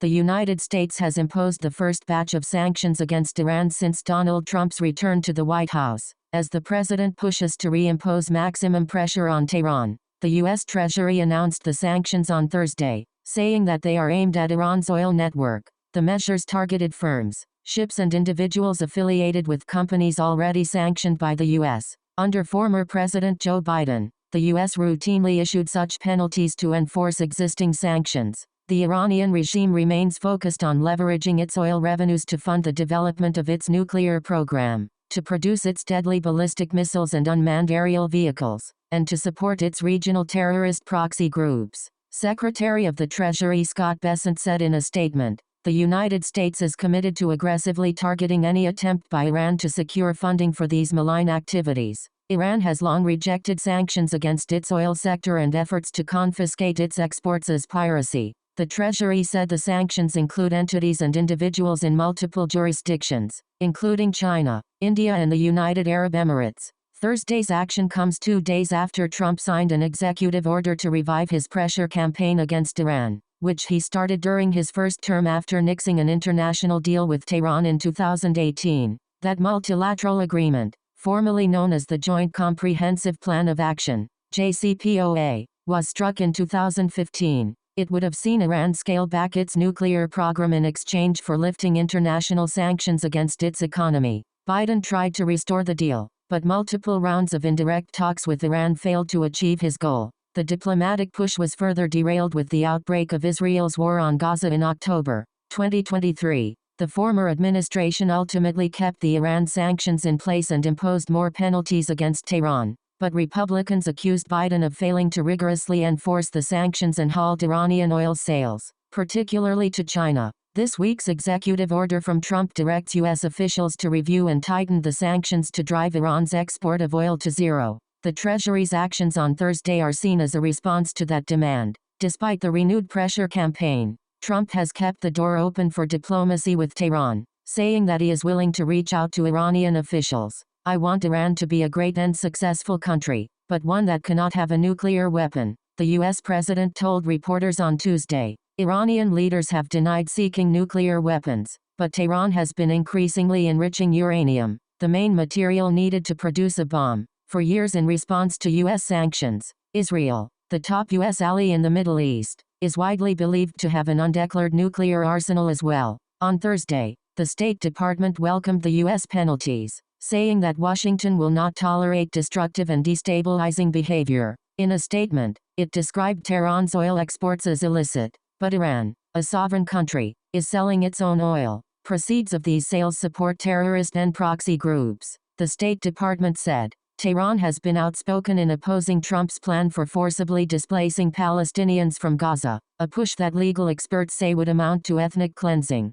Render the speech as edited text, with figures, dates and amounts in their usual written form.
the United States has imposed the first batch of sanctions against Iran since Donald Trump's return to the White House, as the president pushes to reimpose maximum pressure on Tehran. The U.S. Treasury announced the sanctions on Thursday, saying that they are aimed at Iran's oil network. The measures targeted firms, ships and individuals affiliated with companies already sanctioned by the U.S. Under former President Joe Biden, the U.S. routinely issued such penalties to enforce existing sanctions. The Iranian regime remains focused on leveraging its oil revenues to fund the development of its nuclear program, to produce its deadly ballistic missiles and unmanned aerial vehicles, and to support its regional terrorist proxy groups. Secretary of the Treasury Scott Bessent said in a statement, "The United States is committed to aggressively targeting any attempt by Iran to secure funding for these malign activities. Iran has long rejected sanctions against its oil sector and efforts to confiscate its exports as piracy." The Treasury said the sanctions include entities and individuals in multiple jurisdictions, including China, India and the United Arab Emirates. Thursday's action comes 2 days after Trump signed an executive order to revive his pressure campaign against Iran, which he started during his first term after nixing an international deal with Tehran in 2018. That multilateral agreement, formerly known as the Joint Comprehensive Plan of Action, JCPOA, was struck in 2015. It would have seen Iran scale back its nuclear program in exchange for lifting international sanctions against its economy. Biden tried to restore the deal, but multiple rounds of indirect talks with Iran failed to achieve his goal. The diplomatic push was further derailed with the outbreak of Israel's war on Gaza in October 2023. The former administration ultimately kept the Iran sanctions in place and imposed more penalties against Tehran. But Republicans accused Biden of failing to rigorously enforce the sanctions and halt Iranian oil sales, particularly to China. This week's executive order from Trump directs U.S. officials to review and tighten the sanctions to drive Iran's export of oil to zero. The Treasury's actions on Thursday are seen as a response to that demand. Despite the renewed pressure campaign, Trump has kept the door open for diplomacy with Tehran, saying that he is willing to reach out to Iranian officials. "I want Iran to be a great and successful country, but one that cannot have a nuclear weapon," the U.S. president told reporters on Tuesday. Iranian leaders have denied seeking nuclear weapons, but Tehran has been increasingly enriching uranium, the main material needed to produce a bomb, for years in response to U.S. sanctions. Israel, the top U.S. ally in the Middle East, is widely believed to have an undeclared nuclear arsenal as well. On Thursday, the State Department welcomed the U.S. penalties, saying that Washington will not tolerate destructive and destabilizing behavior. In a statement, it described Tehran's oil exports as illicit, but Iran, a sovereign country, is selling its own oil. Proceeds of these sales support terrorist and proxy groups, the State Department said. Tehran has been outspoken in opposing Trump's plan for forcibly displacing Palestinians from Gaza, a push that legal experts say would amount to ethnic cleansing.